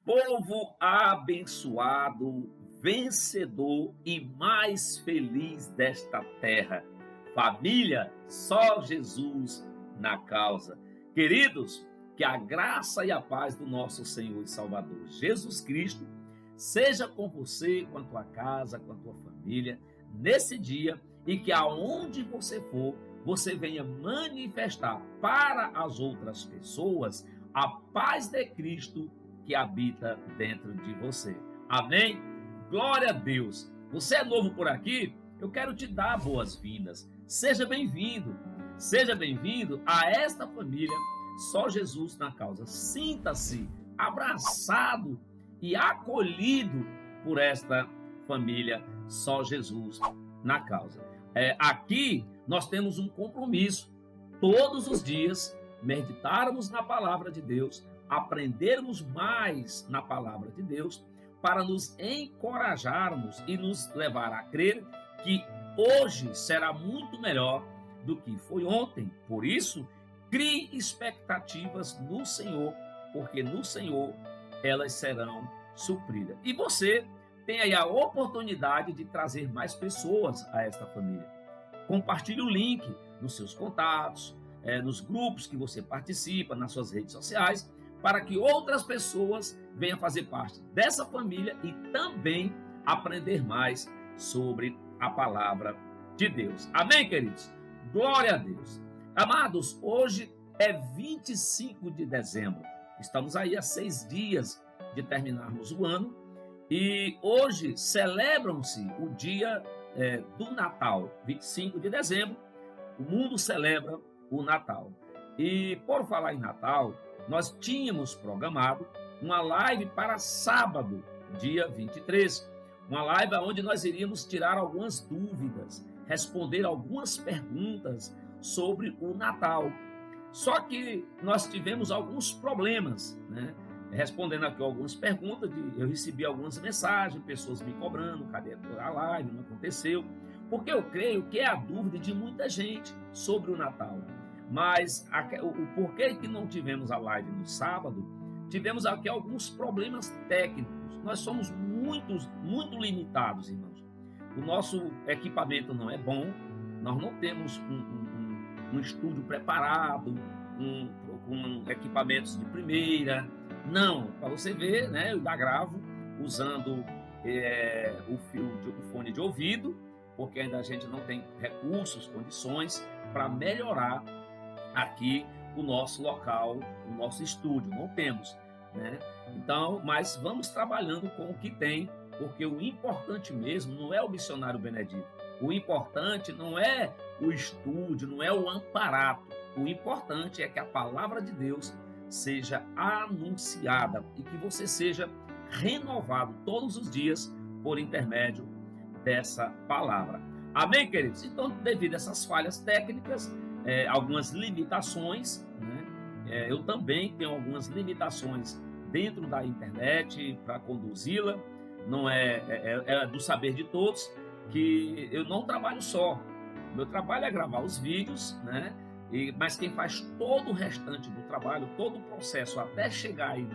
Povo abençoado, vencedor e mais feliz desta terra. Família, só Jesus na causa. Queridos, que a graça e a paz do nosso Senhor e Salvador Jesus Cristo seja com você, com a tua casa, com a tua família, nesse dia, e que aonde você for, você venha manifestar para as outras pessoas a paz de Cristo que habita dentro de você. Amém? Glória a Deus. Você é novo por aqui? Eu quero te dar boas-vindas. Seja bem-vindo. Seja bem-vindo a esta família Só Jesus na causa. Sinta-se abraçado e acolhido por esta família Só Jesus na causa. Aqui nós temos um compromisso todos os dias meditarmos na palavra de Deus, aprendermos mais na palavra de Deus, para nos encorajarmos e nos levar a crer que hoje será muito melhor do que foi ontem. Por isso, crie expectativas no Senhor, porque no Senhor elas serão supridas. E você tem aí a oportunidade de trazer mais pessoas a esta família. Compartilhe o link nos seus contatos, nos grupos que você participa, nas suas redes sociais, para que outras pessoas venham fazer parte dessa família e também aprender mais sobre a palavra de Deus. Amém, queridos? Glória a Deus. Amados, hoje é 25 de dezembro. Estamos aí a 6 dias de terminarmos o ano e hoje celebram-se o dia do Natal, 25 de dezembro. O mundo celebra o Natal. E por falar em Natal, nós tínhamos programado uma live para sábado, dia 23. Uma live onde nós iríamos tirar algumas dúvidas, responder algumas perguntas sobre o Natal. Só que nós tivemos alguns problemas, né? Respondendo aqui algumas perguntas, eu recebi algumas mensagens, pessoas me cobrando, cadê a live, não aconteceu. Porque eu creio que é a dúvida de muita gente sobre o Natal. Mas o porquê que não tivemos a live no sábado, tivemos aqui alguns problemas técnicos. Nós somos muito limitados, irmãos. O nosso equipamento não é bom, nós não temos um estúdio preparado, com equipamentos de primeira. Não, para você ver, né, eu ainda gravo usando o fone de ouvido, porque ainda a gente não tem recursos, condições para melhorar aqui o nosso local, o nosso estúdio, não temos, né? Então, mas vamos trabalhando com o que tem, porque o importante mesmo não é o missionário Benedito, o importante não é o estúdio, não é o amparato, o importante é que a palavra de Deus seja anunciada e que você seja renovado todos os dias por intermédio dessa palavra. Amém, queridos? Então, devido a essas falhas técnicas, algumas limitações, né? Eu também tenho algumas limitações dentro da internet para conduzi-la. Não é do saber de todos que eu não trabalho só. Meu trabalho é gravar os vídeos, né? Mas quem faz todo o restante do trabalho, todo o processo até chegar aí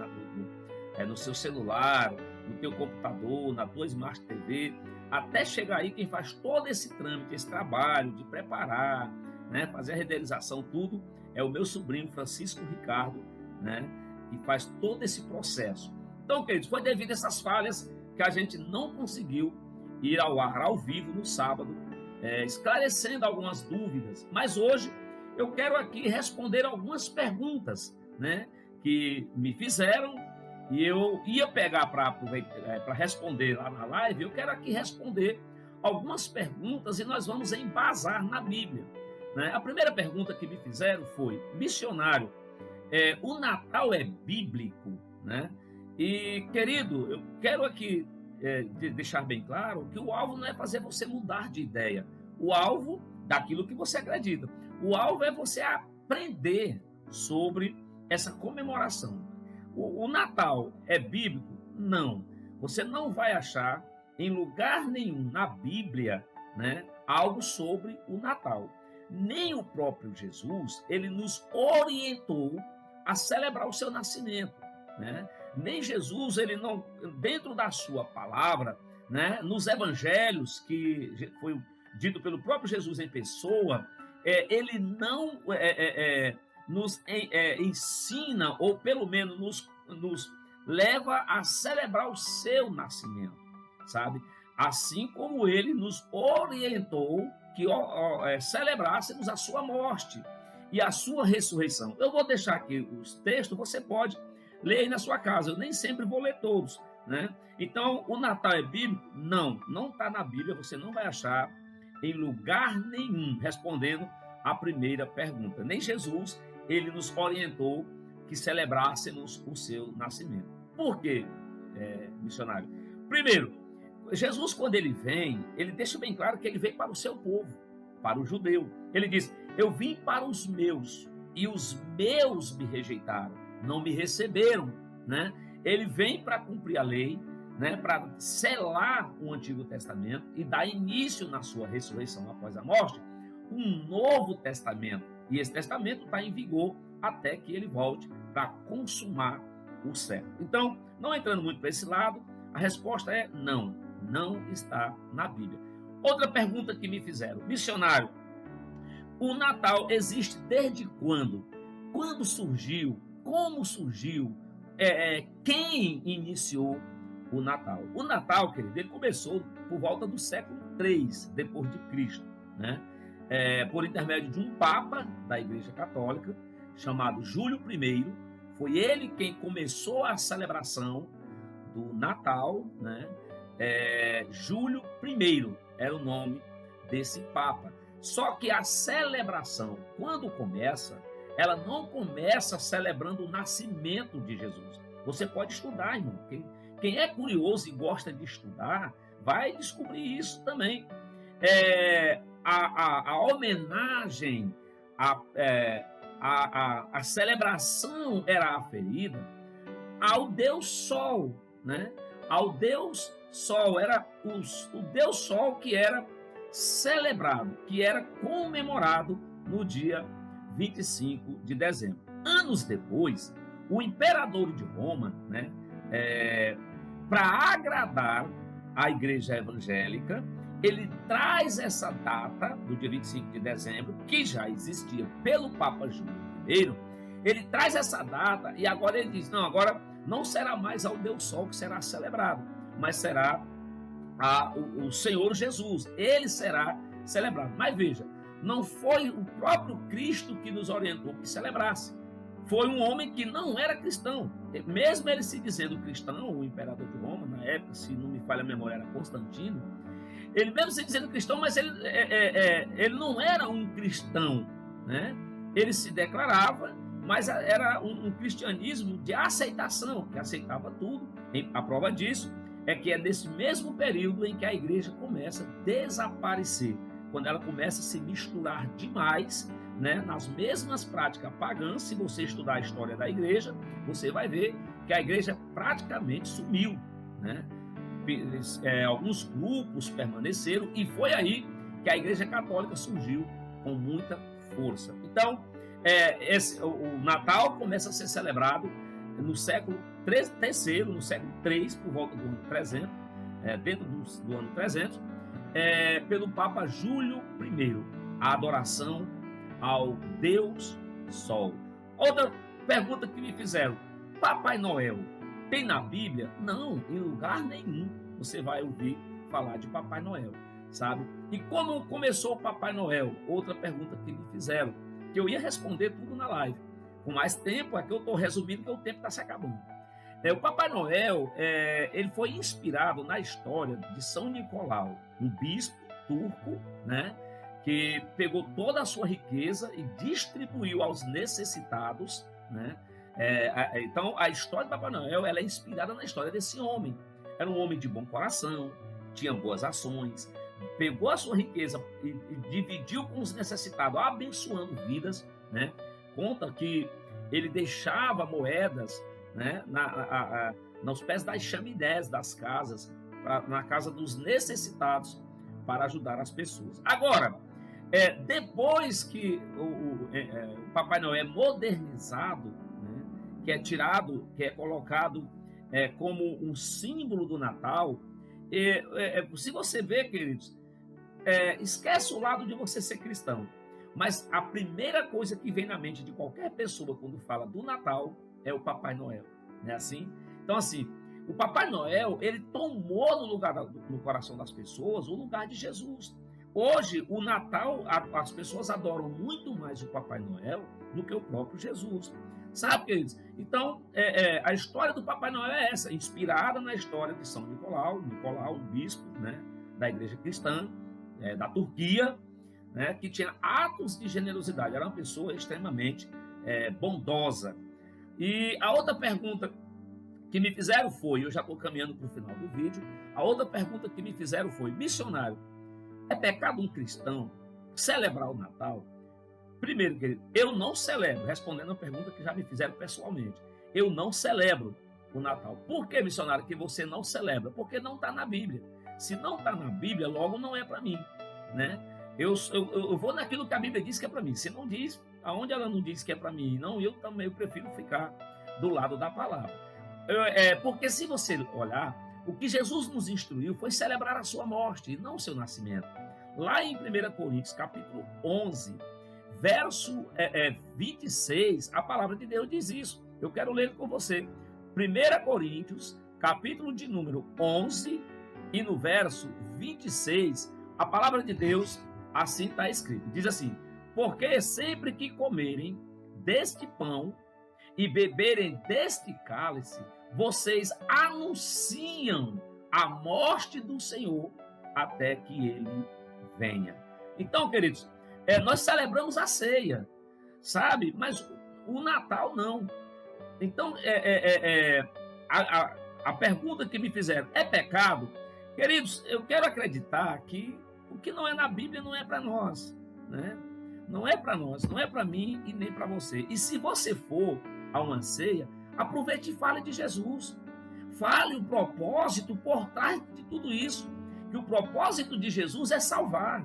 no seu celular, no teu computador, na tua Smart TV, até chegar aí, quem faz todo esse trâmite, esse trabalho de preparar, né, fazer a renderização, tudo, é o meu sobrinho Francisco Ricardo, né, que faz todo esse processo. Então, queridos, foi devido a essas falhas que a gente não conseguiu ir ao ar ao vivo no sábado, esclarecendo algumas dúvidas. Mas hoje eu quero aqui responder algumas perguntas, né, que me fizeram e eu ia pegar para responder lá na live. Eu quero aqui responder algumas perguntas e nós vamos embasar na Bíblia, né? A primeira pergunta que me fizeram foi: missionário, o Natal é bíblico, né? E, querido, eu quero aqui deixar bem claro que o alvo não é fazer você mudar de ideia, o alvo daquilo que você acredita. O alvo é você aprender sobre essa comemoração. O Natal é bíblico? Não. Você não vai achar em lugar nenhum na Bíblia, né, algo sobre o Natal. Nem o próprio Jesus, ele nos orientou a celebrar o seu nascimento, né? nem Jesus, ele não, dentro da sua palavra, né, nos evangelhos, que foi dito pelo próprio Jesus em pessoa, ele não nos ensina, ou pelo menos nos leva a celebrar o seu nascimento, sabe? Assim como ele nos orientou que celebrássemos a sua morte e a sua ressurreição. Eu vou deixar aqui os textos, você pode ler aí na sua casa, eu nem sempre vou ler todos, né? Então, o Natal é bíblico? Não está na Bíblia, você não vai achar em lugar nenhum, respondendo a primeira pergunta. Nem Jesus, ele nos orientou que celebrássemos o seu nascimento. Por quê, missionário? Primeiro, Jesus, quando ele vem, ele deixa bem claro que ele veio para o seu povo, para o judeu. Ele diz: eu vim para os meus, e os meus me rejeitaram, não me receberam, né? Ele vem para cumprir a lei, né, para selar o Antigo Testamento e dar início na sua ressurreição após a morte, um novo testamento. E esse testamento está em vigor até que ele volte para consumar o século. Então, não entrando muito para esse lado, a resposta é não está na Bíblia. Outra pergunta que me fizeram: missionário, o Natal existe desde quando? Quando surgiu? Como surgiu? Quem iniciou o Natal? O Natal, querido, ele começou por volta do século III depois de Cristo, né? Por intermédio de um papa da Igreja Católica chamado Júlio I. Foi ele quem começou a celebração do Natal, né? Júlio I era o nome desse papa. Só que a celebração, quando começa, ela não começa celebrando o nascimento de Jesus. Você pode estudar, irmão. Quem é curioso e gosta de estudar, vai descobrir isso também. A homenagem, a celebração era aferida ao Deus Sol, né? Ao Deus Sol, era o Deus Sol que era celebrado, que era comemorado no dia 25 de dezembro. Anos depois, o imperador de Roma, né, para agradar a igreja evangélica, ele traz essa data do dia 25 de dezembro, que já existia pelo Papa Júlio I, ele traz essa data e agora ele diz: não, agora não será mais ao Deus Sol que será celebrado, mas será o Senhor Jesus, ele será celebrado. Mas veja, não foi o próprio Cristo que nos orientou que celebrasse, foi um homem que não era cristão, mesmo ele se dizendo cristão, o imperador de Roma, na época, se não me falha a memória, era Constantino, ele mesmo se dizendo cristão, mas ele não era um cristão, né? Ele se declarava, mas era um cristianismo de aceitação, que aceitava tudo. A prova disso é que é nesse mesmo período em que a igreja começa a desaparecer, quando ela começa a se misturar demais, né, nas mesmas práticas pagãs. Se você estudar a história da igreja, você vai ver que a igreja praticamente sumiu, né? Alguns grupos permaneceram e foi aí que a Igreja Católica surgiu com muita força. Então, o Natal começa a ser celebrado no século III, no século III, por volta do ano 300, dentro do ano 300, pelo Papa Júlio I, a adoração ao Deus Sol. Outra pergunta que me fizeram: Papai Noel tem na Bíblia? Não, em lugar nenhum você vai ouvir falar de Papai Noel, sabe? E como começou o Papai Noel? Outra pergunta que me fizeram, que eu ia responder tudo na live. Com mais tempo, é que eu estou resumindo, que o tempo está se acabando. O Papai Noel, ele foi inspirado na história de São Nicolau, um bispo turco, né, que pegou toda a sua riqueza e distribuiu aos necessitados, né? Então, a história do Papai Noel, ela é inspirada na história desse homem. Era um homem de bom coração, tinha boas ações, pegou a sua riqueza e dividiu com os necessitados, abençoando vidas, né? Conta que ele deixava moedas, né, nos pés das chaminés das casas, na casa dos necessitados, para ajudar as pessoas. Agora, depois que o Papai Noel é modernizado, que é tirado, que é colocado como um símbolo do Natal, se você vê, queridos, esquece o lado de você ser cristão, mas a primeira coisa que vem na mente de qualquer pessoa quando fala do Natal é o Papai Noel, não é assim? Então, assim, o Papai Noel, ele tomou no coração das pessoas o lugar de Jesus. Hoje, o Natal, as pessoas adoram muito mais o Papai Noel do que o próprio Jesus. Sabe, queridos? Então, a história do Papai Noel é essa, inspirada na história de São Nicolau, um bispo, né, da igreja cristã, da Turquia, né, que tinha atos de generosidade, era uma pessoa extremamente bondosa. E a outra pergunta que me fizeram foi, eu já estou caminhando para o final do vídeo, a outra pergunta que me fizeram foi, missionário, é pecado um cristão celebrar o Natal? Primeiro, querido, eu não celebro, respondendo a pergunta que já me fizeram pessoalmente, eu não celebro o Natal. Por que, missionário, que você não celebra? Porque não está na Bíblia. Se não está na Bíblia, logo não é para mim, né? Eu vou naquilo que a Bíblia diz que é para mim. Se não diz, aonde ela não diz que é para mim, não, eu também prefiro ficar do lado da palavra. Porque se você olhar, o que Jesus nos instruiu foi celebrar a sua morte e não o seu nascimento. Lá em 1 Coríntios, capítulo 11, verso 26, a palavra de Deus diz isso. Eu quero ler com você. 1 Coríntios, capítulo de número 11, e no verso 26, a palavra de Deus assim está escrito. Diz assim, porque sempre que comerem deste pão e beberem deste cálice, vocês anunciam a morte do Senhor até que ele venha. Então, queridos, nós celebramos a ceia, sabe? Mas o Natal não. Então, a pergunta que me fizeram, é pecado? Queridos, eu quero acreditar que o que não é na Bíblia não é para nós, né? Não é para nós, não é para mim e nem para você. E se você for a uma ceia, aproveite e fale de Jesus. Fale o propósito por trás de tudo isso. Que o propósito de Jesus é salvar.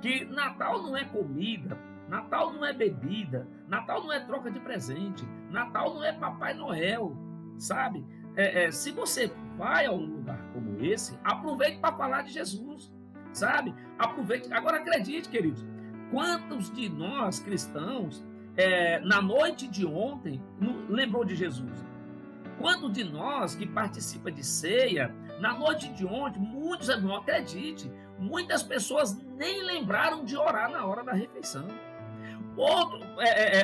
Que Natal não é comida, Natal não é bebida, Natal não é troca de presente, Natal não é Papai Noel, sabe? Se você vai a um lugar como esse, aproveite para falar de Jesus, sabe? Aproveite. Agora acredite, queridos, quantos de nós cristãos, na noite de ontem, lembrou de Jesus? Quantos de nós que participa de ceia, na noite de ontem, muitos, não acredite, muitas pessoas nem lembraram de orar na hora da refeição.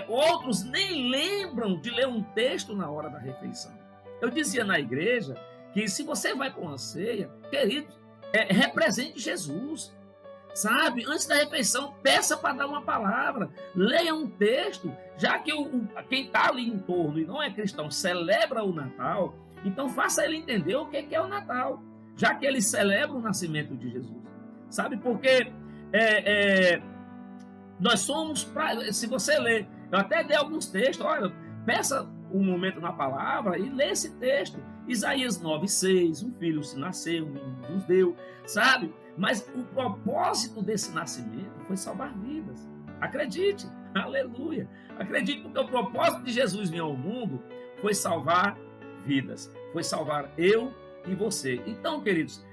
Outros nem lembram de ler um texto na hora da refeição. Eu dizia na igreja que se você vai para uma ceia, querido, represente Jesus. Sabe, antes da refeição, peça para dar uma palavra, leia um texto, já que quem está ali em torno e não é cristão celebra o Natal, então faça ele entender o que é o Natal, já que ele celebra o nascimento de Jesus. Sabe, porque nós somos, se você ler, eu até dei alguns textos, olha, peça um momento na palavra e lê esse texto. Isaías 9:6, um filho se nasceu, um menino nos deu, sabe? Mas o propósito desse nascimento foi salvar vidas. Acredite, aleluia. Acredite, porque o propósito de Jesus vir ao mundo foi salvar vidas, foi salvar eu e você. Então, queridos,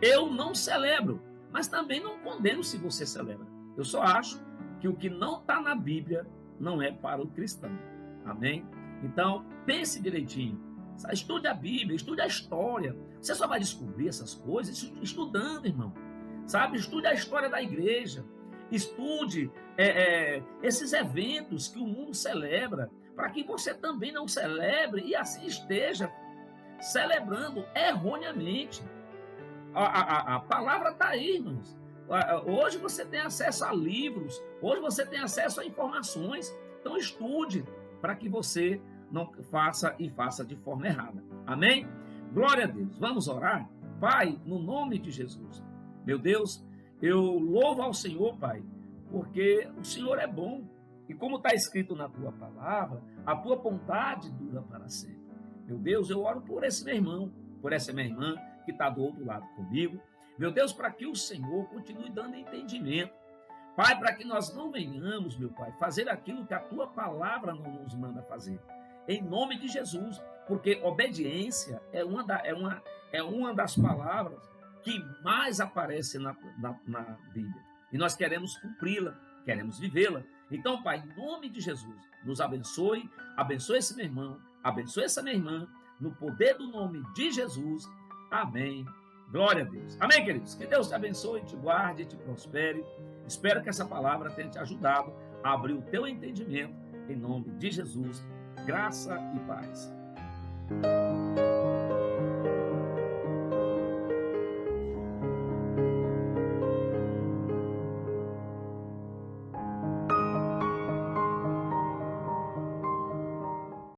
eu não celebro, mas também não condeno se você celebra. Eu só acho que o que não está na Bíblia não é para o cristão. Amém? Então, pense direitinho. Estude a Bíblia, estude a história. Você só vai descobrir essas coisas estudando, irmão. Sabe? Estude a história da igreja. Estude esses eventos que o mundo celebra, para que você também não celebre e assim esteja celebrando erroneamente. A palavra está aí, irmãos. Hoje você tem acesso a livros, hoje você tem acesso a informações. Então estude para que você não faça e faça de forma errada. Amém? Glória a Deus. Vamos orar? Pai, no nome de Jesus. Meu Deus, eu louvo ao Senhor, Pai, porque o Senhor é bom. E como está escrito na tua palavra, a tua bondade dura para sempre. Meu Deus, eu oro por esse meu irmão, por essa minha irmã que está do outro lado comigo. Meu Deus, para que o Senhor continue dando entendimento. Pai, para que nós não venhamos, meu Pai, fazer aquilo que a tua palavra não nos manda fazer. Em nome de Jesus, Porque obediência é uma das palavras que mais aparece na Bíblia. E nós queremos cumpri-la, queremos vivê-la. Então, Pai, em nome de Jesus, nos abençoe, abençoe esse meu irmão, abençoe essa minha irmã, no poder do nome de Jesus. Amém. Glória a Deus. Amém, queridos? Que Deus te abençoe, te guarde, te prospere. Espero que essa palavra tenha te ajudado a abrir o teu entendimento. Em nome de Jesus, graça e paz.